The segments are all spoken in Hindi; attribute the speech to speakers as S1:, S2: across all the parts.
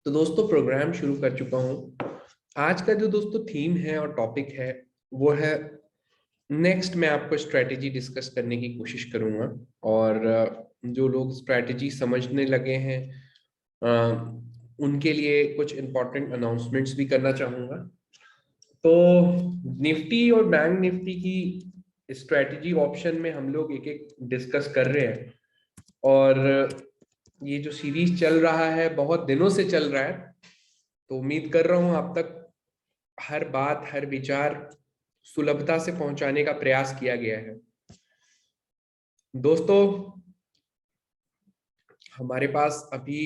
S1: तो दोस्तों प्रोग्राम शुरू कर चुका हूँ। आज का जो दोस्तों थीम है और टॉपिक है वो है नेक्स्ट। मैं आपको स्ट्रेटेजी डिस्कस करने की कोशिश करूँगा और जो लोग स्ट्रेटेजी समझने लगे हैं उनके लिए कुछ इम्पोर्टेंट अनाउंसमेंट्स भी करना चाहूँगा। तो निफ्टी और बैंक निफ्टी की स्ट्रेटेजी ऑप्शन में हम लोग एक एक डिस्कस कर रहे हैं और ये जो सीरीज चल रहा है बहुत दिनों से चल रहा है, तो उम्मीद कर रहा हूं आप तक हर बात हर विचार सुलभता से पहुंचाने का प्रयास किया गया है। दोस्तों हमारे पास अभी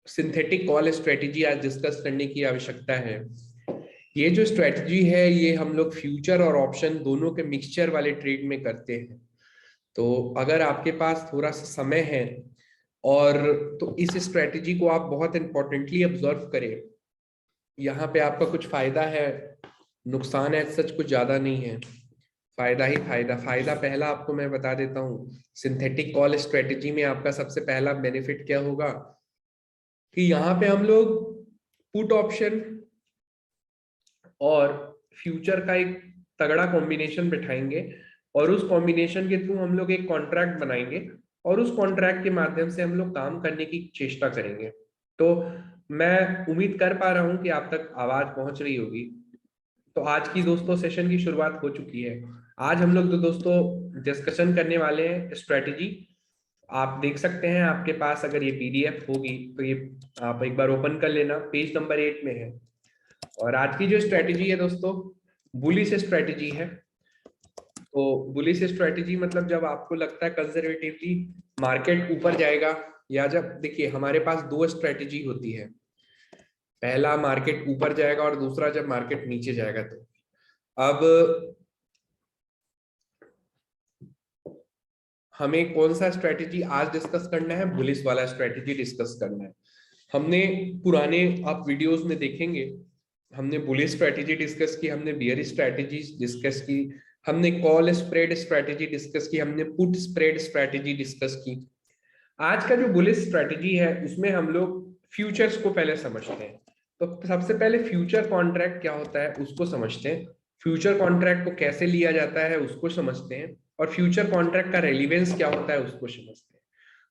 S1: सिंथेटिक कॉल स्ट्रेटेजी आज डिस्कस करने की आवश्यकता है। ये जो स्ट्रेटेजी है ये हम लोग फ्यूचर और ऑप्शन दोनों के मिक्सचर वाले ट्रेड में करते हैं। तो अगर आपके पास थोड़ा सा समय है और तो इस स्ट्रेटेजी को आप बहुत इंपॉर्टेंटली ऑब्जर्व करें। यहाँ पे आपका कुछ फायदा है, नुकसान है सच कुछ ज्यादा नहीं है, फायदा ही फायदा। फायदा पहला आपको मैं बता देता हूँ, सिंथेटिक कॉल स्ट्रेटेजी में आपका सबसे पहला बेनिफिट क्या होगा कि यहाँ पे हम लोग पुट ऑप्शन और फ्यूचर का एक तगड़ा कॉम्बिनेशन बिठाएंगे और उस कॉम्बिनेशन के थ्रू हम लोग एक कॉन्ट्रैक्ट बनाएंगे और उस कॉन्ट्रैक्ट के माध्यम से हम लोग काम करने की चेष्टा करेंगे। तो मैं उम्मीद कर पा रहा हूं कि आप तक आवाज पहुंच रही होगी। तो आज की दोस्तों सेशन की शुरुआत हो चुकी है। आज हम लोग जो दोस्तों डिस्कशन करने वाले हैं स्ट्रेटेजी, आप देख सकते हैं आपके पास अगर ये पीडीएफ होगी तो ये आप एक बार ओपन कर लेना, पेज नंबर 8 में है। और आज की जो स्ट्रेटेजी है दोस्तों बुलिश स्ट्रेटेजी है। तो बुलिश स्ट्रेटेजी मतलब जब आपको लगता है कंजर्वेटिवली मार्केट ऊपर जाएगा, या जब देखिए हमारे पास दो स्ट्रेटेजी होती है, पहला मार्केट ऊपर जाएगा और दूसरा जब मार्केट नीचे जाएगा। तो अब हमें कौन सा स्ट्रेटेजी आज डिस्कस करना है? बुलिश वाला स्ट्रेटेजी डिस्कस करना है। हमने पुराने आप वीडियोस में देखेंगे, हमने बुलिश स्ट्रेटेजी डिस्कस की, हमने बियर स्ट्रेटेजी डिस्कस की, हमने कॉल स्प्रेड स्ट्रेटेजी डिस्कस की, हमने पुट स्प्रेड स्ट्रेटेजी डिस्कस की। आज का जो बुलिश स्ट्रेटेजी है उसमें हम लोग फ्यूचर्स को पहले समझते हैं। तो सबसे पहले फ्यूचर कॉन्ट्रैक्ट क्या होता है उसको समझते हैं, फ्यूचर कॉन्ट्रैक्ट को कैसे लिया जाता है उसको समझते हैं, और फ्यूचर कॉन्ट्रैक्ट का रेलिवेंस क्या होता है उसको समझते हैं।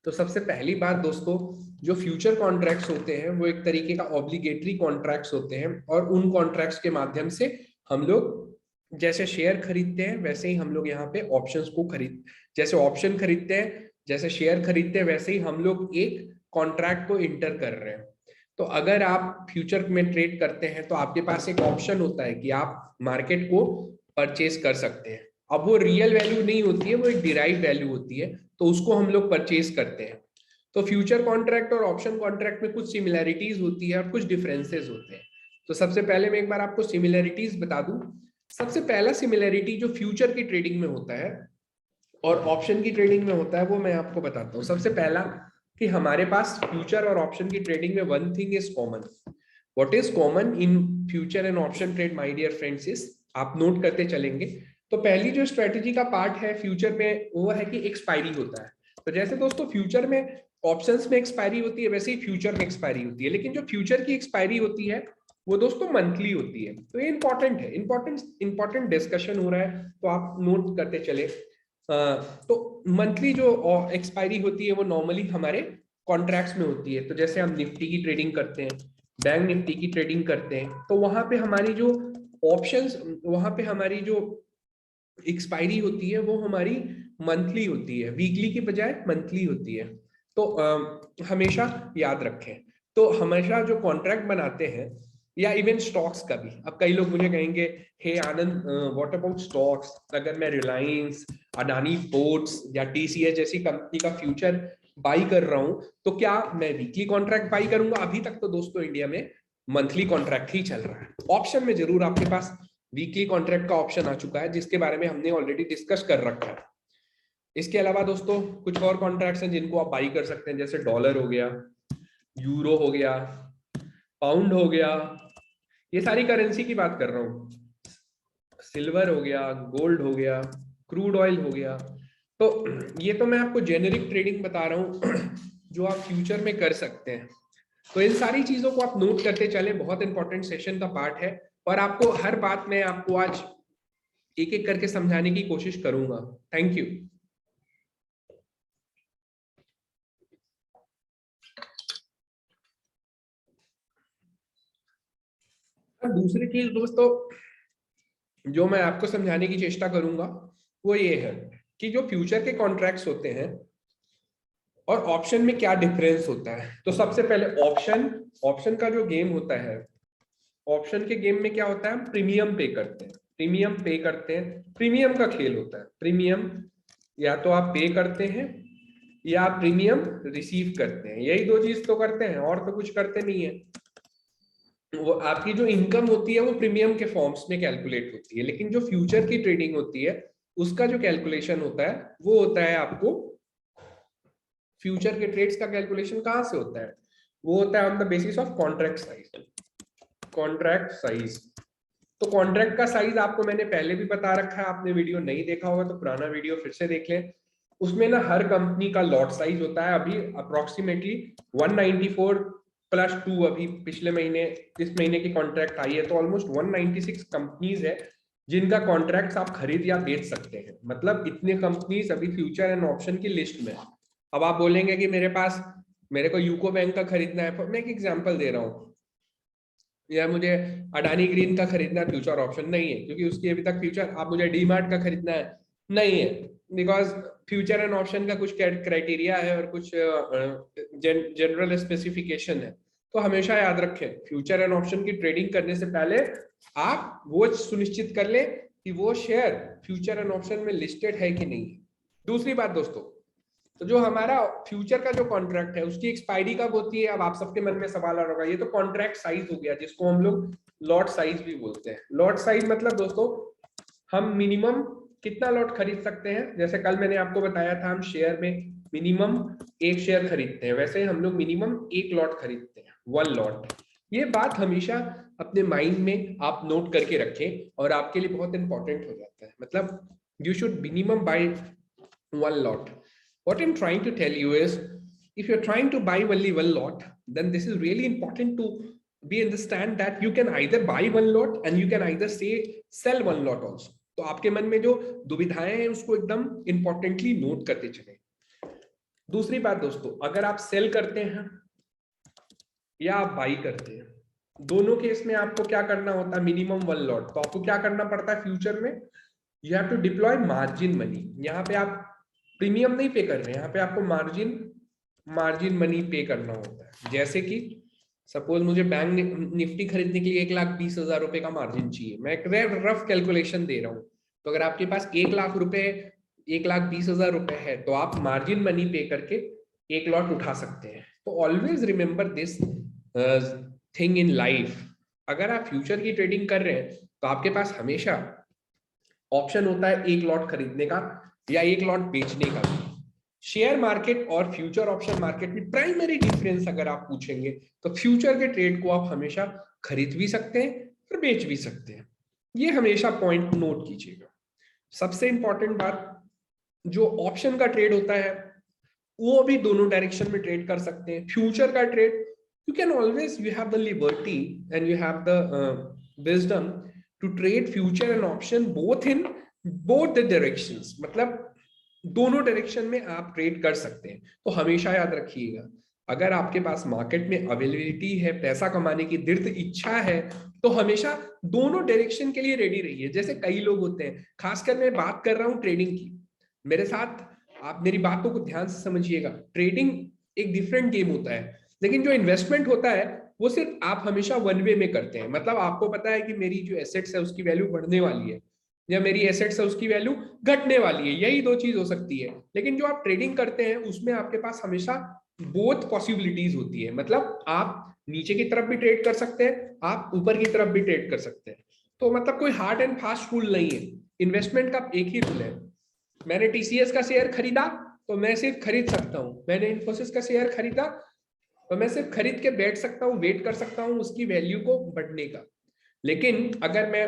S1: तो सबसे पहली बात दोस्तों, जो फ्यूचर कॉन्ट्रैक्ट्स होते हैं वो एक तरीके का ऑब्लिगेटरी कॉन्ट्रैक्ट्स होते हैं और उन कॉन्ट्रैक्ट्स के माध्यम से हम लोग जैसे शेयर खरीदते हैं वैसे ही हम लोग यहाँ पे ऑप्शंस को जैसे ऑप्शन खरीदते हैं, जैसे शेयर खरीदते हैं, वैसे ही हम लोग एक कॉन्ट्रैक्ट को इंटर कर रहे हैं। तो अगर आप फ्यूचर में ट्रेड करते हैं तो आपके पास एक ऑप्शन होता है कि आप मार्केट को परचेज कर सकते हैं। अब वो रियल वैल्यू नहीं होती है, वो एक डिराइव वैल्यू होती है, तो उसको हम लोग परचेज करते हैं। तो फ्यूचर कॉन्ट्रैक्ट और ऑप्शन कॉन्ट्रैक्ट में कुछ सिमिलैरिटीज होती है और कुछ डिफरेंसेस होते हैं। तो सबसे पहले मैं एक बार आपको सिमिलैरिटीज बता दूं। सबसे पहला सिमिलैरिटी जो फ्यूचर की ट्रेडिंग में होता है और ऑप्शन की ट्रेडिंग में होता है वो मैं आपको बताता हूँ। सबसे पहला कि हमारे पास फ्यूचर और ऑप्शन की ट्रेडिंग में one thing is common. What is common in future and option trade my dear friends is, आप नोट करते चलेंगे। तो पहली जो स्ट्रेटेजी का पार्ट है फ्यूचर में वो है कि एक्सपायरी होता है। तो जैसे दोस्तों फ्यूचर में ऑप्शंस में एक्सपायरी होती है वैसे ही फ्यूचर में एक्सपायरी होती है, लेकिन जो फ्यूचर की एक्सपायरी होती है वो दोस्तों मंथली होती है। तो ये इंपॉर्टेंट है, इंपॉर्टेंट डिस्कशन हो रहा है तो आप नोट करते चले। तो मंथली जो एक्सपायरी होती है वो नॉर्मली हमारे कॉन्ट्रैक्ट्स में होती है। तो जैसे हम निफ्टी की ट्रेडिंग करते हैं, बैंक निफ्टी की ट्रेडिंग करते हैं, तो वहां पे हमारी जो ऑप्शंस, वहां पे हमारी जो एक्सपायरी होती है वो हमारी मंथली होती है, वीकली की बजाय मंथली होती है। तो हमेशा याद रखें। तो हमेशा जो कॉन्ट्रैक्ट बनाते हैं या इवन स्टॉक्स का भी, अब कई लोग मुझे कहेंगे हे आनंद व्हाट अबाउट स्टॉक्स, अगर मैं रिलायंस, अडानी पोर्ट्स या टीसीएस जैसी कंपनी का फ्यूचर बाई कर रहा हूं तो क्या मैं वीकली कॉन्ट्रैक्ट बाई करूंगा? अभी तक तो दोस्तों इंडिया में मंथली कॉन्ट्रैक्ट ही चल रहा है। ऑप्शन में जरूर आपके पास वीकली कॉन्ट्रैक्ट का ऑप्शन आ चुका है जिसके बारे में हमने ऑलरेडी डिस्कस कर रखा है। इसके अलावा दोस्तों कुछ और कॉन्ट्रैक्ट्स हैं जिनको आप बाई कर सकते हैं, जैसे डॉलर हो गया, यूरो हो गया, पाउंड हो गया, ये सारी करेंसी की बात कर रहा हूं, सिल्वर हो गया, गोल्ड हो गया, क्रूड ऑयल हो गया। तो ये तो मैं आपको जेनेरिक ट्रेडिंग बता रहा हूं जो आप फ्यूचर में कर सकते हैं। तो इन सारी चीजों को आप नोट करते चले, बहुत इंपॉर्टेंट सेशन का पार्ट है और आपको हर बात में आपको आज एक एक करके समझाने की कोशिश करूंगा। Thank you. दूसरी चीज दोस्तों जो मैं आपको समझाने की चेष्टा करूंगा वो ये है कि जो फ्यूचर के कॉन्ट्रैक्ट्स होते हैं और ऑप्शन में क्या डिफरेंस होता है। तो सबसे पहले ऑप्शन का जो गेम होता है, ऑप्शन के गेम में क्या होता है, हम प्रीमियम पे करते हैं, प्रीमियम का खेल होता है। प्रीमियम या तो आप पे करते हैं या आप प्रीमियम रिसीव करते हैं, यही दो चीज तो करते हैं और तो कुछ करते नहीं है। वो आपकी जो इनकम होती है वो प्रीमियम के फॉर्म्स में कैलकुलेट होती है, लेकिन जो फ्यूचर की ट्रेडिंग होती है उसका जो कैलकुलेशन होता है वो होता है आपको, फ्यूचर के ट्रेड्स का कैलकुलेशन कहां से होता है, वो होता है on the basis of contract size. तो कॉन्ट्रैक्ट का साइज आपको मैंने पहले भी बता रखा है, आपने वीडियो नहीं देखा होगा तो पुराना वीडियो फिर से देख लें। उसमें ना हर कंपनी का लॉट साइज होता है। अभी अप्रोक्सीमेटली 194 प्लस 2 अभी पिछले महीने इस महीने की कॉन्ट्रैक्ट आई है, तो ऑलमोस्ट 196 कंपनीज है जिनका कॉन्ट्रैक्ट आप खरीद या बेच सकते हैं। मतलब इतने कंपनीज अभी फ्यूचर एंड ऑप्शन की लिस्ट में। अब आप बोलेंगे कि मेरे को यूको बैंक का खरीदना है, मैं एक एग्जांपल दे रहा हूँ, या मुझे अडानी ग्रीन का खरीदना है, फ्यूचर ऑप्शन नहीं है क्योंकि उसकी अभी तक फ्यूचर। आप मुझे डीमार्ट का खरीदना है, नहीं है, बिकॉज फ्यूचर एंड ऑप्शन का कुछ क्राइटेरिया है और कुछ जनरल स्पेसिफिकेशन है। तो हमेशा याद रखें, फ्यूचर एंड ऑप्शन की ट्रेडिंग करने से पहले आप वो सुनिश्चित कर ले कि वो शेयर फ्यूचर एंड ऑप्शन में लिस्टेड है कि नहीं। दूसरी बात दोस्तों, तो जो हमारा फ्यूचर का जो कॉन्ट्रैक्ट है उसकी एक्सपायरी कब होती है। अब आप सबके मन में सवाल आ रहा होगा, ये तो कॉन्ट्रैक्ट साइज हो गया जिसको हम लोग लॉट साइज भी बोलते हैं। लॉट साइज मतलब दोस्तों हम मिनिमम कितना लॉट खरीद सकते हैं। जैसे कल मैंने आपको बताया था हम शेयर में मिनिमम एक शेयर खरीदते हैं, वैसे हम लोग मिनिमम एक लॉट खरीदते हैं, 1 लॉट। ये बात हमेशा अपने माइंड में आप नोट करके रखें और आपके लिए बहुत इंपॉर्टेंट हो जाता है। मतलब you should minimum buy 1 lot. What I'm trying to tell you is, if you're trying to buy only 1 lot, then this is really important to be understand that you can either buy 1 lot and you can either say sell 1 lot also. तो आपके मन में जो दुविधाएं हैं उसको एकदम इंपॉर्टेंटली नोट करते चले। दूसरी बात दोस्तों, अगर आप सेल करते हैं या आप बाई करते हैं, दोनों केस में आपको क्या करना होता है, मिनिमम 1 लॉट। तो आपको क्या करना पड़ता है फ्यूचर में, you have to deploy margin money. यहाँ पे आप प्रीमियम नहीं पे कर रहे हैं, यहाँ पे आपको मार्जिन मनी पे करना होता है। जैसे कि सपोज मुझे बैंक निफ्टी खरीदने के लिए 1,20,000 रुपए का मार्जिन चाहिए, मैं एक रफ कैलकुलेशन दे रहा हूँ। तो अगर आपके पास 1,00,000 रुपए 1,20,000 रुपए है तो आप मार्जिन मनी पे करके एक लॉट उठा सकते हैं। तो always remember this thing in life. अगर आप फ्यूचर की ट्रेडिंग कर रहे हैं तो आपके पास हमेशा ऑप्शन होता है एक लॉट खरीदने का या एक लॉट बेचने का भी। शेयर मार्केट और फ्यूचर ऑप्शन मार्केट में प्राइमरी डिफरेंस अगर आप पूछेंगे तो फ्यूचर के ट्रेड को आप हमेशा खरीद भी सकते हैं और बेच भी सकते हैं। ये हमेशा पॉइंट नोट कीजिएगा। सबसे इंपॉर्टेंट बात, जो ऑप्शन का ट्रेड होता है वो भी दोनों डायरेक्शन में ट्रेड कर सकते हैं। फ्यूचर का trade you can always, you have the liberty and you have the wisdom to trade future and option both the directions. मतलब दोनों डायरेक्शन में आप ट्रेड कर सकते हैं। तो हमेशा याद रखिएगा, अगर आपके पास मार्केट में अवेलेबिलिटी है, पैसा कमाने की दृढ़ इच्छा है, तो हमेशा दोनों डायरेक्शन के लिए रेडी रहिए। जैसे कई लोग होते हैं, खासकर मैं बात कर रहा हूं ट्रेडिंग की, मेरे साथ आप मेरी बातों को ध्यान से समझिएगा। ट्रेडिंग एक डिफरेंट गेम होता है, लेकिन जो इन्वेस्टमेंट होता है वो सिर्फ आप हमेशा वन वे में करते हैं। मतलब आपको पता है कि मेरी जो एसेट्स है उसकी वैल्यू बढ़ने वाली है या मेरी एसेट्स है उसकी वैल्यू घटने वाली है, यही दो चीज हो सकती है। लेकिन जो आप ट्रेडिंग करते हैं उसमें आपके पास हमेशा बोथ पॉसिबिलिटीज होती है। मतलब आप नीचे की तरफ भी ट्रेड कर सकते हैं, आप ऊपर की तरफ भी ट्रेड कर सकते हैं। तो मतलब कोई हार्ड एंड फास्ट रूल नहीं है, इन्वेस्टमेंट का एक ही रूल है। मैंने टीसीएस का शेयर खरीदा तो मैं सिर्फ खरीद सकता हूं, मैंने इन्फोसिस का शेयर खरीदा तो मैं सिर्फ खरीद के बैठ सकता हूं, वेट कर सकता हूं उसकी वैल्यू को बढ़ने का। लेकिन अगर मैं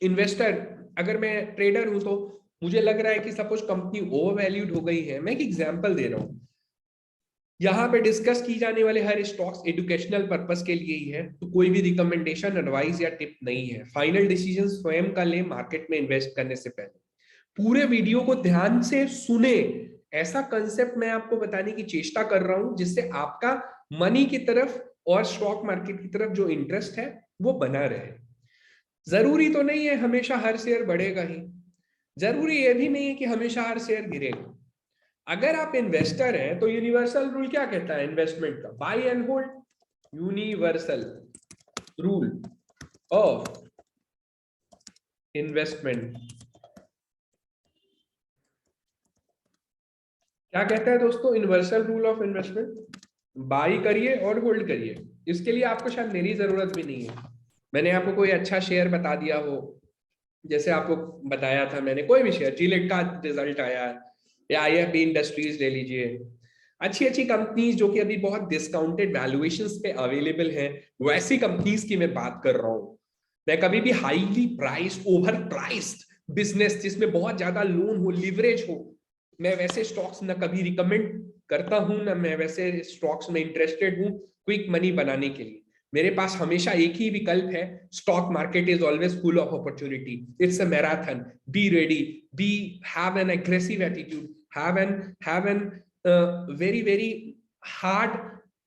S1: इन्वेस्टर, अगर मैं ट्रेडर हूं, तो मुझे लग रहा है कि सपोज कंपनी ओवर वैल्यूड हो गई है, मैं एक एग्जांपल दे रहा हूं, यहाँ पे डिस्कस की जाने वाले हर स्टॉक्स एजुकेशनल पर्पस के लिए ही है, तो कोई भी रिकमेंडेशन, एडवाइस या टिप नहीं है। फाइनल डिसीजन स्वयं का ले मार्केट में इन्वेस्ट करने से पहले। पूरे वीडियो को ध्यान से सुने, ऐसा कंसेप्ट मैं आपको बताने की चेष्टा कर रहा हूं जिससे आपका मनी की तरफ और स्टॉक मार्केट की तरफ जो इंटरेस्ट है वो बना रहे। जरूरी तो नहीं है हमेशा हर शेयर बढ़ेगा ही, जरूरी ये भी नहीं है कि हमेशा हर शेयर गिरेगा। अगर आप इन्वेस्टर हैं तो यूनिवर्सल रूल क्या कहता है इन्वेस्टमेंट का? Buy and hold. Universal rule of investment क्या कहता है दोस्तों? Universal rule of investment, buy करिए और होल्ड करिए। इसके लिए आपको शायद मेरी जरूरत भी नहीं है। मैंने आपको कोई अच्छा शेयर बता दिया हो, जैसे आपको बताया था मैंने, कोई भी शेयर, जिलेट का रिजल्ट आया या IFB इंडस्ट्रीज ले लीजिए, अच्छी अच्छी कंपनीज जो कि अभी बहुत डिस्काउंटेड वैल्यूएशंस पे अवेलेबल हैं, वैसी कंपनीज की मैं बात कर रहा हूँ। मैं कभी भी highly priced, over priced business जिसमें बहुत ज्यादा लोन हो, लिवरेज हो, मैं वैसे स्टॉक्स ना कभी रिकमेंड करता हूं, ना मैं वैसे स्टॉक्स में इंटरेस्टेड हूं क्विक मनी बनाने के लिए। मेरे पास हमेशा एक ही विकल्प है, stock market is always full of opportunity, it's a marathon, be ready, be have an aggressive attitude, have an very very hard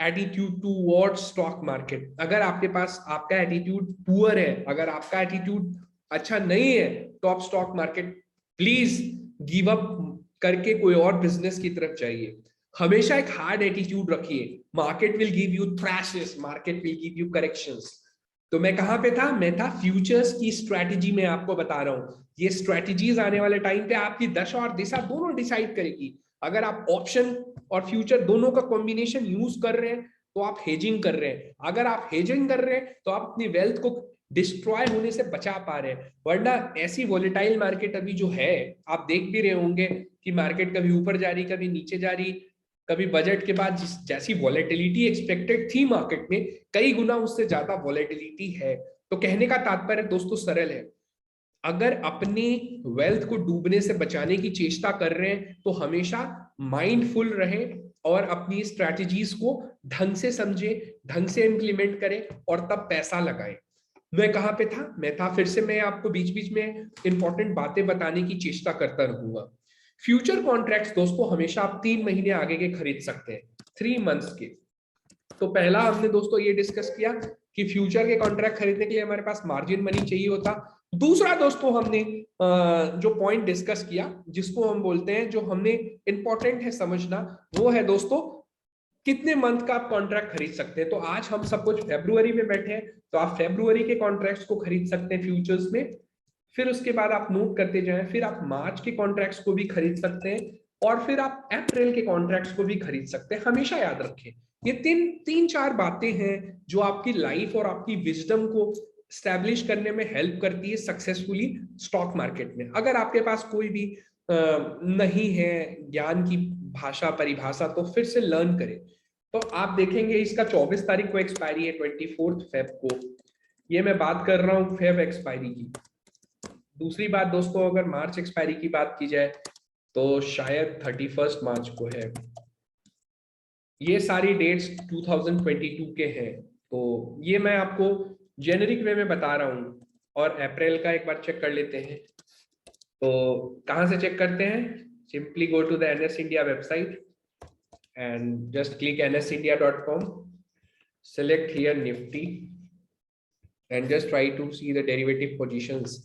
S1: attitude towards stock market. अगर आपके पास आपका एटीट्यूड पुअर है, अगर आपका एटीट्यूड अच्छा नहीं है, तो आप stock market please give up करके कोई और बिजनेस की तरफ जाइए। हमेशा एक हार्ड एटीट्यूड रखिए, market will give you thrashes, market will give you corrections. तो मैं कहां पे था? मैं था फ्यूचर्स की स्ट्रैटेजी में आपको बता रहा हूं। ये स्ट्रैटेजीज आने वाले टाइम पे आपकी दशा और दिशा दोनों डिसाइड करेगी। अगर आप ऑप्शन और फ्यूचर दोनों का कॉम्बिनेशन यूज कर रहे हैं तो आप हेजिंग कर रहे हैं। अगर आप हेजिंग कर रहे हैं तो आप अपनी वेल्थ को डिस्ट्रॉय होने से बचा पा रहे हैं। वरना ऐसी वॉलेटाइल मार्केट अभी जो है, आप देख भी रहे होंगे कि मार्केट कभी ऊपर जा रही, कभी नीचे जा रही, कभी बजट के बाद जैसी वॉलेटिलिटी एक्सपेक्टेड थी मार्केट में, कई गुना उससे ज्यादा वॉलेटिलिटी है। तो कहने का तात्पर्य दोस्तों सरल है, अगर अपनी वेल्थ को डूबने से बचाने की चेष्टा कर रहे हैं तो हमेशा माइंडफुल रहे और अपनी स्ट्रैटेजीज को ढंग से समझे, ढंग से इंप्लीमेंट करें और तब पैसा लगाएं। मैं कहां पे था? मैं था, फिर से मैं आपको बीच बीच में इंपॉर्टेंट बातें बताने की चेष्टा करता रहूंगा। फ्यूचर कॉन्ट्रैक्ट्स दोस्तों हमेशा आप 3 महीने आगे के खरीद सकते हैं, 3 मंथ्स के। तो पहला हमने दोस्तों ये डिस्कस किया कि फ्यूचर के कॉन्ट्रैक्ट खरीदने के लिए हमारे पास मार्जिन मनी चाहिए होता। दूसरा दोस्तों हमने जो पॉइंट डिस्कस किया, जिसको हम बोलते हैं, जो हमने इंपॉर्टेंट है समझना, वो है दोस्तों कितने मंथ का आप कॉन्ट्रैक्ट खरीद सकते हैं। तो आज हम सब कुछ फरवरी में बैठे हैं, तो आप फरवरी के कॉन्ट्रैक्ट्स को खरीद सकते हैं फ्यूचर्स में। फिर उसके बाद आप नोट करते जाएं, फिर आप मार्च के कॉन्ट्रैक्ट्स को भी खरीद सकते हैं और फिर आप अप्रैल के कॉन्ट्रैक्ट्स को भी खरीद सकते हैं। हमेशा याद रखें, ये तीन चार बातें हैं जो आपकी लाइफ और आपकी विजडम को स्टैब्लिश करने में हेल्प करती है सक्सेसफुली स्टॉक मार्केट में। अगर आपके पास कोई भी नहीं है ज्ञान की भाषा, परिभाषा, तो फिर से लर्न करें। तो आप देखेंगे इसका 24 तारीख को एक्सपायरी है, 24 फेब को। ये मैं बात कर रहा हूं फेब एक्सपायरी की। दूसरी बात दोस्तों, अगर मार्च एक्सपायरी की बात की जाए तो शायद 31 मार्च को है। ये सारी डेट्स 2022 के हैं। तो ये मैं आपको जेनरिक वे में बता रहा हूं। और अप्रैल का एक बार चेक कर लेते हैं। तो कहां से चेक करते हैं? Simply go to the NS India website and just click nsindia.com, select here Nifty and just try to see the derivative positions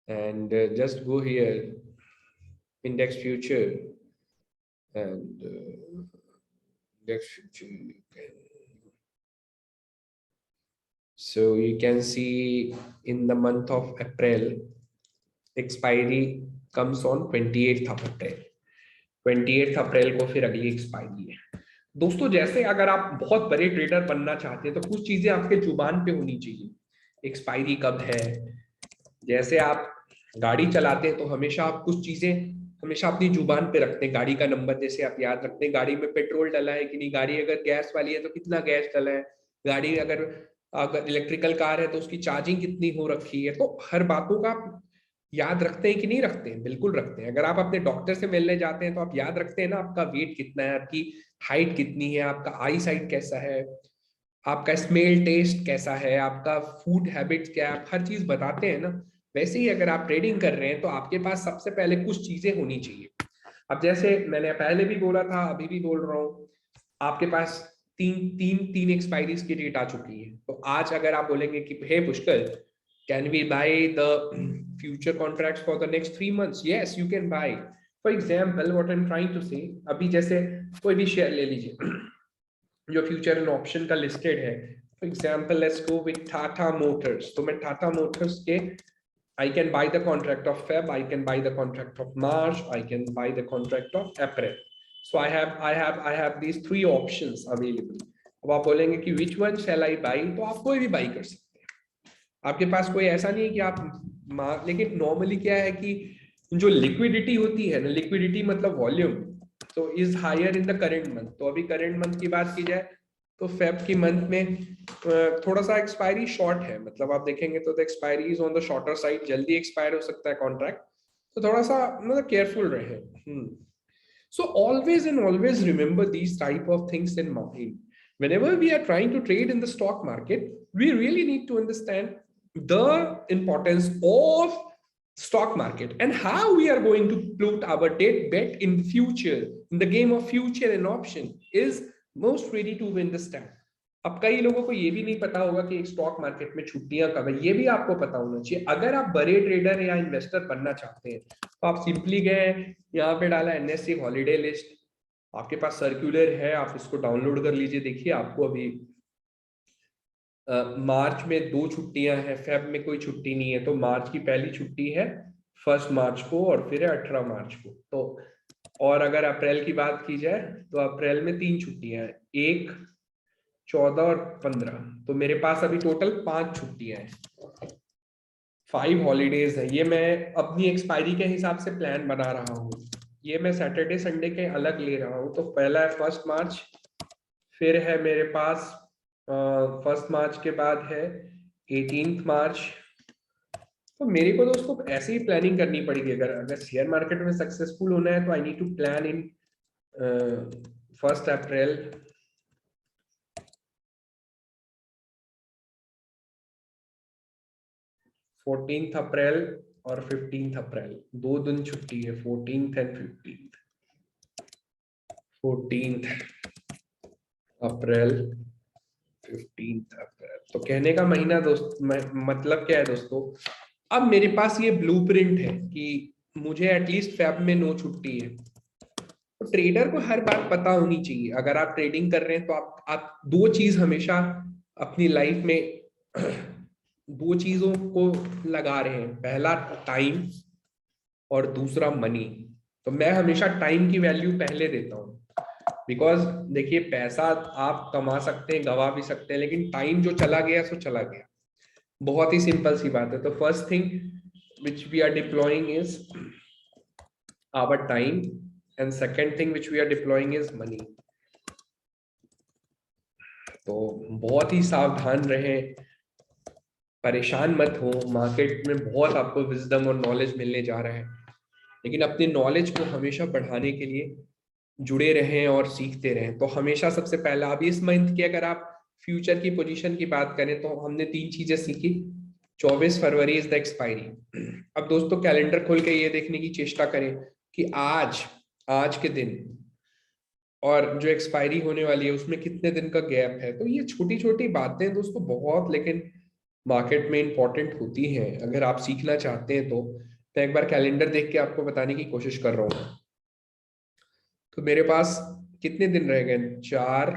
S1: and just go here index future and index future so you can see in the month of April expiry comes on 28th of April। 28 अप्रैल को फिर अगली एक्सपायरी है दोस्तों। जैसे अगर आप बहुत बड़े ट्रेडर बनना चाहते हैं तो कुछ चीजें आपके जुबान पे होनी चाहिए। एक्सपायरी कब है, जैसे आप गाड़ी चलाते हैं तो हमेशा आप कुछ चीजें हमेशा अपनी जुबान पे रखते हैं। गाड़ी का नंबर जैसे आप याद रखते हैं, गाड़ी में पेट्रोल डला है कि नहीं, गाड़ी अगर गैस वाली है तो कितना गैस डला है, गाड़ी अगर इलेक्ट्रिकल कार है तो उसकी चार्जिंग कितनी हो रखी है। तो हर बातों का याद रखते हैं कि नहीं रखते हैं? बिल्कुल रखते हैं। अगर आप अपने डॉक्टर से मिलने जाते हैं तो आप याद रखते हैं ना आपका वेट कितना है, आपकी हाइट कितनी है, आपका आई साइट कैसा है, आपका स्मेल टेस्ट कैसा है, आपका फूड हैबिट्स क्या है, आप हर चीज बताते हैं ना। वैसे ही अगर आप ट्रेडिंग कर रहे हैं तो आपके पास सबसे पहले कुछ चीजें होनी चाहिए। अब जैसे मैंने पहले भी बोला था, अभी भी बोल रहा हूँ, आपके पास तीन एक्सपायरीज की डेट आ चुकी है। तो आज अगर आप बोलेंगे कि hey Pushkar, can we buy the future contracts for the next 3 months? Yes, you can buy. For example what I am trying to say, अभी जैसे कोई भी शेयर ले लीजिए जो फ्यूचर एंड ऑप्शन का लिस्टेड है। For example let's go with Tata Motors. तो मैं टाटा मोटर्स के I can buy the contract of Feb, I can buy the contract of March, I can buy the contract of April. So I have these 3 options available. अब आप बोलेंगे कि which one shall I buy? तो आप कोई भी बाई कर सकते हैं। आपके पास कोई ऐसा नहीं है कि आप लेकिन नॉर्मली क्या है कि जो लिक्विडिटी होती है ना, लिक्विडिटी मतलब वॉल्यूम, तो is higher in the current month. तो अभी करेंट मंथ की बात की जाए तो फेब की मंथ में थोड़ा सा एक्सपायरी शॉर्ट है, मतलब आप देखेंगे तो the expiry is on the shorter side, जल्दी एक्सपायर हो सकता है कॉन्ट्रैक्ट, तो थोड़ा सा मतलब केयरफुल रहे। So always remember these type of things in mind. Whenever we are trying to trade in the stock market, we really need to understand the importance of stock market and how we are going to put our bet in the future, in the game of future and option is most ready to win the stand. अब कई लोगों को ये भी नहीं पता होगा कि एक स्टॉक मार्केट में छुट्टियां कब है, ये भी आपको पता होना चाहिए। अगर आप बड़े ट्रेडर या इन्वेस्टर बनना चाहते हैं तो आप सिंपली गए यहाँ पे डाला एनएससी हॉलीडे लिस्ट, आपके पास सर्कुलर है, आप इसको डाउनलोड कर लीजिए। देखिए आपको अभी मार्च में 2 छुट्टियां हैं, फेब में कोई छुट्टी नहीं है। तो मार्च की पहली छुट्टी है 1 मार्च को और फिर है 18 मार्च को। तो और अगर अप्रैल की बात की जाए तो अप्रैल में 3 छुट्टियां हैं, 1, 14 और 15। तो मेरे पास अभी टोटल 5 छुट्टियां हैं, 5 हॉलीडेज है। ये मैं अपनी एक्सपायरी के हिसाब से प्लान बना रहा हूँ। ये मैं सैटरडे संडे के अलग ले रहा हूँ। तो पहला है 1 मार्च, फिर है मेरे पास 1 मार्च के बाद है 18 मार्च। तो मेरे को दोस्तों ऐसे ही प्लानिंग करनी पड़ेगी। अगर अगर शेयर मार्केट में सक्सेसफुल होना है तो I need to plan in 1 April, 14 April और 15 अप्रैल, 2 दिन छुट्टी है, 14 एंड 15। 14 अप्रैल, 15 अप्रैल। तो कहने का महीना दोस्त मतलब क्या है दोस्तों, अब मेरे पास ये ब्लूप्रिंट है कि मुझे एटलीस्ट फेब में 9 छुट्टी है। तो ट्रेडर को हर बात पता होनी चाहिए। अगर आप ट्रेडिंग कर रहे हैं तो आप 2 चीज हमेशा अपनी लाइफ में 2 चीजों को लगा रहे हैं, पहला टाइम और दूसरा मनी। तो मैं हमेशा टाइम की वैल्यू पहले देता हूँ, बिकॉज देखिए पैसा आप कमा सकते हैं, गवा भी सकते हैं, लेकिन टाइम जो चला गया सो चला गया। बहुत ही सिंपल सी बात है। तो first thing which we are deploying is our time and second thing which we are deploying is money. तो बहुत ही सावधान रहें, परेशान मत हो। मार्केट में बहुत आपको विजडम और नॉलेज मिलने जा रहा है, लेकिन अपने नॉलेज को हमेशा बढ़ाने के लिए जुड़े रहें और सीखते रहें। तो हमेशा सबसे पहला अभी इस मंथ की अगर आप फ्यूचर की पोजीशन की बात करें तो हमने 3 चीजें सीखी। 24 फरवरी इज द एक्सपायरी। अब दोस्तों कैलेंडर खोल के ये देखने की चेष्टा करें कि आज के दिन और जो एक्सपायरी होने वाली है उसमें कितने दिन का गैप है। तो ये छोटी छोटी बातें दोस्तों बहुत लेकिन मार्केट में इंपॉर्टेंट होती हैं। अगर आप सीखना चाहते हैं तो एक बार कैलेंडर देख के आपको बताने की कोशिश कर रहा हूँ। तो मेरे पास कितने दिन रह गए? 4,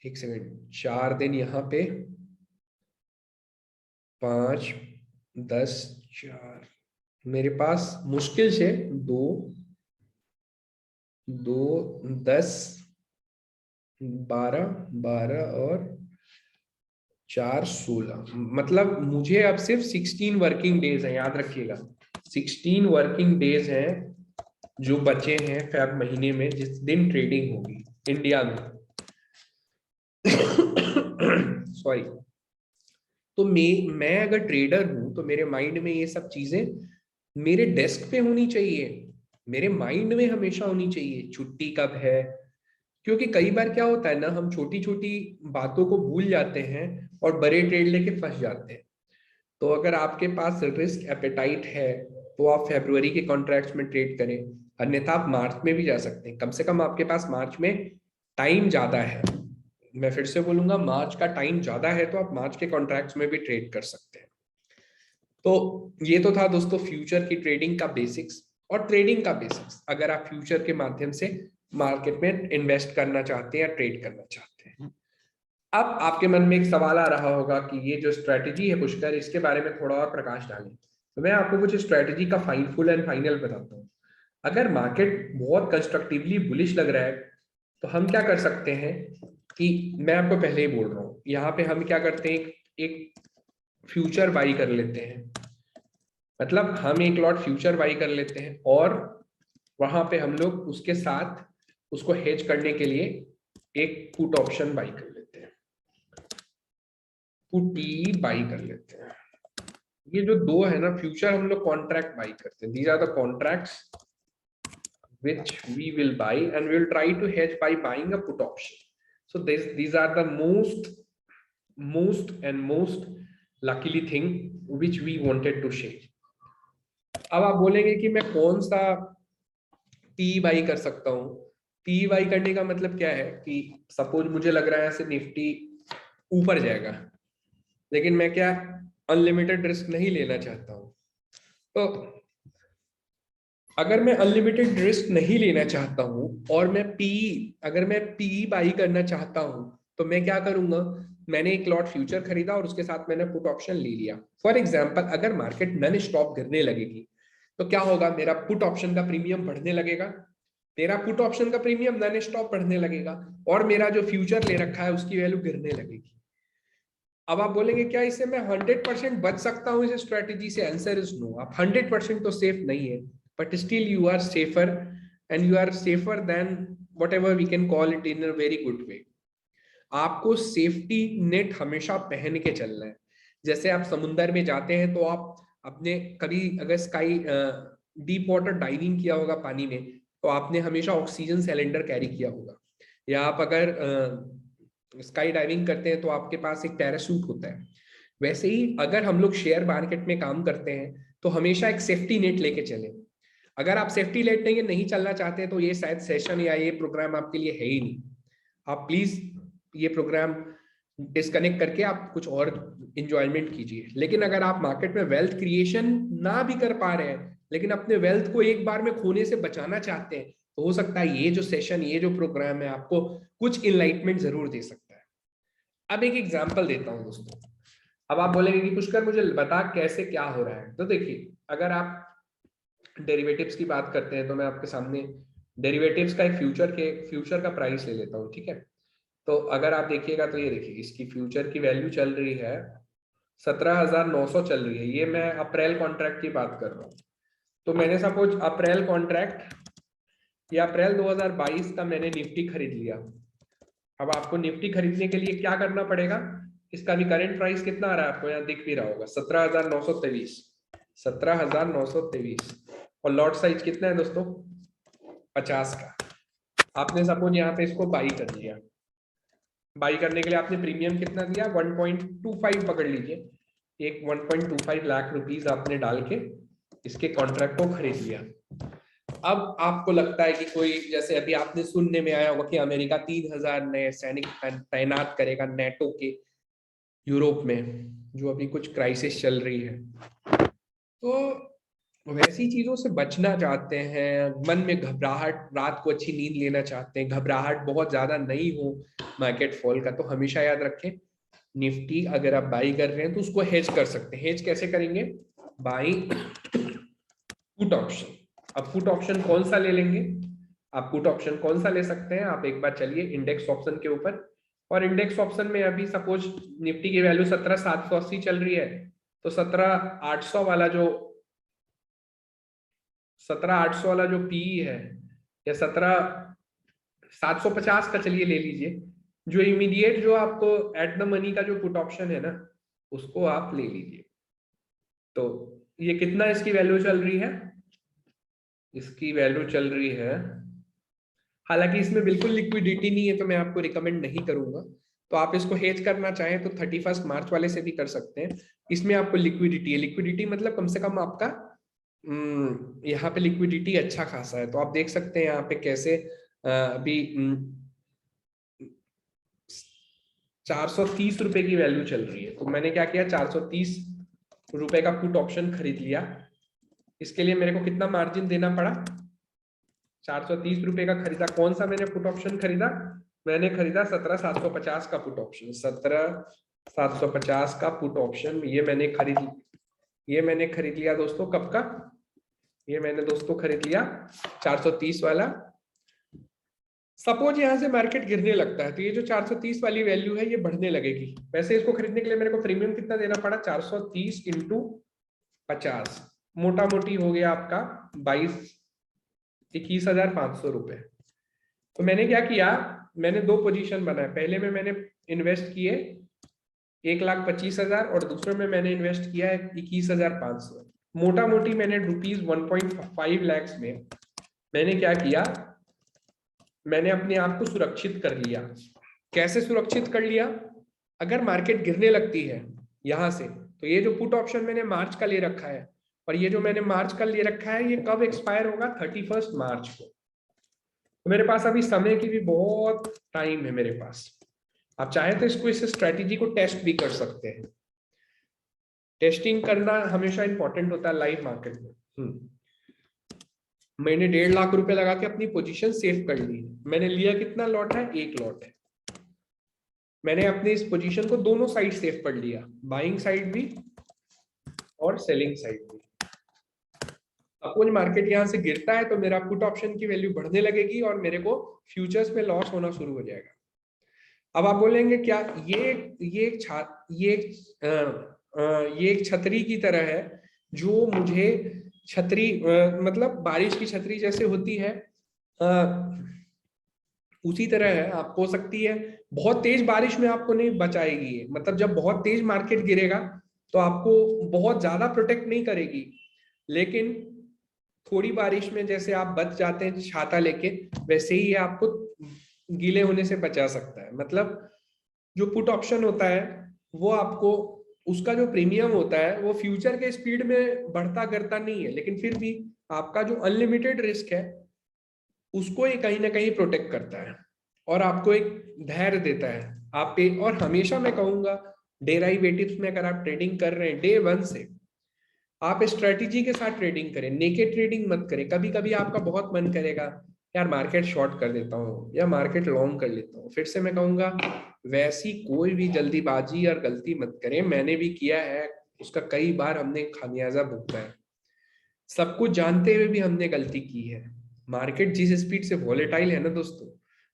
S1: एक सेकंड, 4 दिन यहाँ पे, 5, 10, 4, मेरे पास मुश्किल से 2, 10, 12, 12 और 4, 16। मतलब मुझे अब सिर्फ 16 वर्किंग डेज है, याद रखिएगा 16 वर्किंग डेज हैं जो बचे हैं फेब महीने में, जिस दिन ट्रेडिंग होगी इंडिया में। सॉरी, तो मैं अगर ट्रेडर हूं तो मेरे माइंड में ये सब चीजें मेरे डेस्क पे होनी चाहिए, मेरे माइंड में हमेशा होनी चाहिए। छुट्टी कब है, क्योंकि कई बार क्या होता है ना, हम छोटी छोटी बातों को भूल जाते हैं और बड़े ट्रेड लेके फंस जाते हैं। तो अगर आपके पास रिस्क एपेटाइट है तो आप फरवरी के कॉन्ट्रैक्ट्स में ट्रेड करें, अन्यथा आप मार्च में भी जा सकते हैं। कम से कम आपके पास मार्च में टाइम ज्यादा है। मैं फिर से बोलूंगा, मार्च का टाइम ज्यादा है तो आप मार्च के कॉन्ट्रैक्ट्स में भी ट्रेड कर सकते हैं। तो ये तो था दोस्तों फ्यूचर की ट्रेडिंग का बेसिक्स और ट्रेडिंग का बेसिक्स, अगर आप फ्यूचर के माध्यम से मार्केट में इन्वेस्ट करना चाहते हैं या ट्रेड करना चाहते हैं। अब आपके मन में एक सवाल आ रहा होगा कि ये जो स्ट्रेटजी है पुष्कर, इसके बारे में थोड़ा और प्रकाश डालें। तो मैं आपको कुछ स्ट्रेटजी का फुल एंड फाइनल बताता हूँ। अगर मार्केट बहुत कंस्ट्रक्टिवली बुलिश लग रहा है तो हम क्या कर सकते हैं कि मैं आपको पहले ही बोल रहा हूँ, यहाँ पे हम क्या करते हैं, एक फ्यूचर बाई कर लेते हैं। मतलब हम एक लॉट फ्यूचर बाई कर लेते हैं और वहां पे हम लोग उसके साथ उसको हेज करने के लिए एक पुट ऑप्शन बाई कर लेते हैं, पुटी बाई कर लेते हैं। ये जो दो है ना फ्यूचर, हम लोग कॉन्ट्रैक्ट बाई करते हैं। These are the contracts which we will buy and we will try to hedge by buying a put option. So these are the most luckily thing which we wanted to share. अब आप बोलेंगे कि मैं कौन सा पी बाई कर सकता हूँ। पी बाई करने का मतलब क्या है कि सपोज मुझे लग रहा है ऐसे निफ्टी ऊपर जाएगा, लेकिन मैं क्या अनलिमिटेड रिस्क नहीं लेना चाहता हूँ। तो अगर मैं अनलिमिटेड रिस्क नहीं लेना चाहता हूं और अगर मैं पी बाई करना चाहता हूं तो मैं क्या करूंगा, मैंने एक लॉट फ्यूचर खरीदा और उसके साथ मैंने पुट ऑप्शन ले लिया। फॉर एग्जांपल अगर मार्केट नन स्टॉप गिरने लगेगी तो क्या होगा, मेरा पुट ऑप्शन का प्रीमियम बढ़ने लगेगा, मेरा पुट ऑप्शन का प्रीमियम नन स्टॉप बढ़ने लगेगा और मेरा जो फ्यूचर ले रखा है उसकी वैल्यू गिरने लगेगी। अब आप बोलेंगे क्या इससे मैं 100% बच सकता हूं इस स्ट्रेटेजी से? Answer is no. आप 100% तो सेफ नहीं है, but still you are safer, and you are safer than whatever we can call it in a very good way. आपको सेफ्टी नेट हमेशा पहन के चलना है। जैसे आप समुंदर में जाते हैं तो आप अपने कभी अगर स्काई डीप वाटर डाइविंग किया होगा पानी में, तो आपने हमेशा ऑक्सीजन सिलेंडर कैरी किया होगा। या आप अगर स्काई डाइविंग करते हैं तो आपके पास एक पैराशूट होता है। वैसे ही अगर हम लोग शेयर मार्केट में काम करते हैं तो हमेशा एक सेफ्टी नेट लेके चले। अगर आप सेफ्टी नेट नहीं चलना चाहते तो ये शायद सेशन या ये प्रोग्राम आपके लिए है ही नहीं। आप प्लीज ये प्रोग्राम डिस्कनेक्ट करके आप कुछ और इंजॉयमेंट कीजिए। लेकिन अगर आप मार्केट में वेल्थ क्रिएशन ना भी कर पा रहे हैं लेकिन अपने वेल्थ को एक बार में खोने से बचाना चाहते हैं, तो हो सकता है ये जो सेशन, ये जो प्रोग्राम है आपको कुछ इनलाइटमेंट जरूर दे सकता है। अब एक एग्जांपल देता हूं दोस्तों। अब आप बोलेंगे कि पुष्कर मुझे बता कैसे क्या हो रहा है। तो देखिए, अगर आप डेरिवेटिव्स की बात करते हैं तो मैं आपके सामने डेरिवेटिव्स का एक फ्यूचर का प्राइस ले लेता हूँ, ठीक है। तो अगर आप देखिएगा तो ये देखिए, इसकी फ्यूचर की वैल्यू चल रही है 17,900 चल रही है। ये मैं अप्रैल कॉन्ट्रैक्ट की बात कर रहा हूँ। तो मैंने सपोज अप्रैल कॉन्ट्रैक्ट या अप्रैल 2022 का मैंने निफ्टी खरीद लिया। अब आपको निफ्टी खरीदने के लिए क्या करना पड़ेगा, इसका भी करंट प्राइस कितना आ रहा है आपको यहाँ दिख भी रहा होगा, 17,923, 17,923। और लॉट साइज कितना है दोस्तों, 50 का। आपने सपोज यहाँ पे इसको बाई कर लिया। बाई करने के लिए आपने प्रीमियम कितना दिया, 1.25 पकड़ लीजिए। एक 1.25 लाख रुपीस आपने डाल के इसके कॉन्ट्रैक्ट को खरीद लिया। अब आपको लगता है कि कोई, जैसे अभी आपने सुनने में आया होगा कि अमेरिका 3,000 नए सैनिक तैनात करेगा नेटो के यूरोप में, जो अभी कुछ क्राइसिस चल रही है। तो वैसी चीजों से बचना चाहते हैं, मन में घबराहट, रात को अच्छी नींद लेना चाहते हैं, घबराहट बहुत ज्यादा नहीं हो मार्केट फॉल का, तो हमेशा याद रखें निफ्टी अगर आप बाई कर रहे हैं तो उसको हेज कर सकते हैं। हेज कैसे करेंगे, बाई पुट ऑप्शन। अब पुट ऑप्शन कौन सा ले लेंगे, आप पुट ऑप्शन कौन सा ले सकते हैं, आप एक बार चलिए इंडेक्स ऑप्शन के ऊपर। और इंडेक्स ऑप्शन में अभी सपोज निफ्टी की वैल्यू 17,780 चल रही है, तो 17,800 वाला जो 17,800 वाला जो पी है, या 17,750 का चलिए ले लीजिए, जो इमीडिएट जो आपको एट द मनी का जो पुट ऑप्शन है ना, उसको आप ले लीजिए। तो ये कितना इसकी वैल्यू चल रही है, इसकी वैल्यू चल रही है, हालांकि इसमें बिल्कुल लिक्विडिटी नहीं है तो मैं आपको रिकमेंड नहीं करूंगा। तो आप इसको हेज करना चाहें तो 31 मार्च वाले से भी कर सकते हैं। इसमें आपको लिक्विडिटी है, लिक्विडिटी मतलब कम से कम आपका यहाँ पे लिक्विडिटी अच्छा खासा है। तो आप देख सकते हैं यहाँ पे कैसे अभी 430 रुपए की वैल्यू चल रही है। तो मैंने क्या किया, 430 रुपए का पुट ऑप्शन खरीद लिया। इसके लिए मेरे को कितना मार्जिन देना पड़ा, 430 रुपए का खरीदा। कौन सा मैंने पुट ऑप्शन खरीदा, मैंने खरीदा 17,750 का पुट ऑप्शन, 17,750 का पुट ऑप्शन। ये मैंने खरीद लिया दोस्तों। कब का, ये मैंने दोस्तों खरीद लिया 430 वाला। सपोज यहां से मार्केट गिरने लगता है तो ये जो 430 वाली वैल्यू है ये बढ़ने लगेगी। वैसे इसको खरीदने के लिए मेरे को प्रीमियम कितना देना पड़ा, 430 इंटू 50, मोटा मोटी हो गया आपका 21,500 रुपए। तो मैंने क्या किया, मैंने दो पोजीशन बनाए। पहले में मैंने इन्वेस्ट किए 1,25,000 और दूसरे में मैंने इन्वेस्ट किया है 21,500। मोटा मोटी मैंने रुपीज 1.5 लाख में मैंने क्या किया, मैंने अपने आप को सुरक्षित कर लिया। कैसे सुरक्षित कर लिया, अगर मार्केट गिरने लगती है यहां से, तो ये जो पुट ऑप्शन मैंने मार्च का ले रखा है और ये जो मैंने मार्च का ले रखा है ये कब एक्सपायर होगा, 31 मार्च को। तो मेरे पास अभी समय की भी बहुत टाइम है मेरे पास। आप चाहे तो इस स्ट्रेटेजी को टेस्ट भी कर सकते हैं। टेस्टिंग करना हमेशा इंपॉर्टेंट होता है लाइव मार्केट में। मैंने 1.5 लाख रुपए लगा के अपनी पोजीशन सेव कर ली। मैंने लिया कितना लॉट है, एक लॉट है। मैंने अपनी इस पोजीशन को दोनों साइड सेव कर लिया, बाइंग साइड भी और सेलिंग साइड भी। सपोज मार्केट यहां से गिरता है तो मेरा पुट ऑप्शन की वैल्यू बढ़ने लगेगी और मेरे को फ्यूचर्स में लॉस होना शुरू हो जाएगा। अब आप बोलेंगे क्या ये एक छतरी की तरह है जो मुझे छतरी मतलब बारिश की छतरी जैसे होती है उसी तरह है, आप हो सकती है। बहुत तेज बारिश में आपको नहीं बचाएगी, मतलब जब बहुत तेज मार्केट गिरेगा तो आपको बहुत ज्यादा प्रोटेक्ट नहीं करेगी, लेकिन थोड़ी बारिश में जैसे आप बच जाते हैं छाता लेके, वैसे ही ये आपको गीले होने से बचा सकता है। मतलब जो पुट ऑप्शन होता है वो आपको, उसका जो प्रीमियम होता है वो फ्यूचर के स्पीड में बढ़ता करता नहीं है, लेकिन फिर भी आपका जो अनलिमिटेड रिस्क है उसको ये कहीं ना कहीं प्रोटेक्ट करता है और आपको एक धैर्य देता है आप पे। और हमेशा मैं कहूंगा डेराइवेटिव्स में अगर आप ट्रेडिंग कर रहे हैं डे 1 से, आप स्ट्रेटेजी के साथ ट्रेडिंग करें, नेकेड ट्रेडिंग मत करें। कभी कभी आपका बहुत मन करेगा यार मार्केट शॉर्ट कर देता हूँ या मार्केट लॉन्ग कर लेता हूँ, फिर से मैं कहूंगा वैसी कोई भी जल्दीबाजी और गलती मत करें। मैंने भी किया है, उसका कई बार हमने खामियाजा भुगता है। सब कुछ जानते हुए भी हमने गलती की है। मार्केट जिस स्पीड से वॉलेटाइल है ना दोस्तों,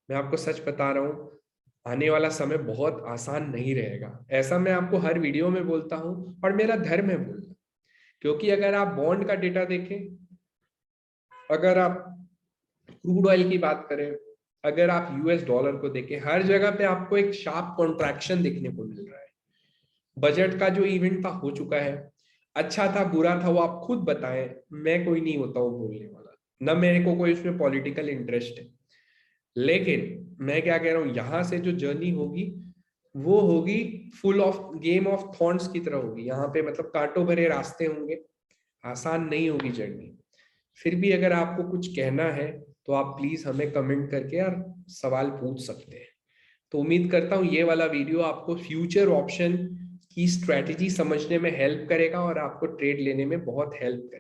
S1: मैं आपको सच बता रहा हूँ आने वाला समय बहुत आसान नहीं रहेगा। ऐसा मैं आपको हर वीडियो में बोलता हूँ और मेरा धर्म है बोलना। क्योंकि अगर आप बॉन्ड का डेटा देखें, अगर आप क्रूड ऑयल की बात करें, अगर आप यूएस डॉलर को देखें, हर जगह पे आपको एक शार्प कॉन्ट्रैक्शन देखने को मिल रहा है। बजट का जो इवेंट था हो चुका है, अच्छा था बुरा था वो आप खुद बताएं, मैं कोई नहीं होता हूँ बोलने वाला, ना मेरे को कोई उसमें पॉलिटिकल इंटरेस्ट है। लेकिन मैं क्या कह रहा हूँ, यहाँ से जो जर्नी होगी वो होगी full of game of thorns की तरह होगी। यहाँ पे मतलब कांटों भरे रास्ते होंगे, आसान नहीं होगी जर्नी। फिर भी अगर आपको कुछ कहना है तो आप प्लीज हमें कमेंट करके यार सवाल पूछ सकते हैं। तो उम्मीद करता हूँ ये वाला वीडियो आपको फ्यूचर ऑप्शन की स्ट्रेटेजी समझने में हेल्प करेगा और आपको ट्रेड लेने में बहुत हेल्प करेगा।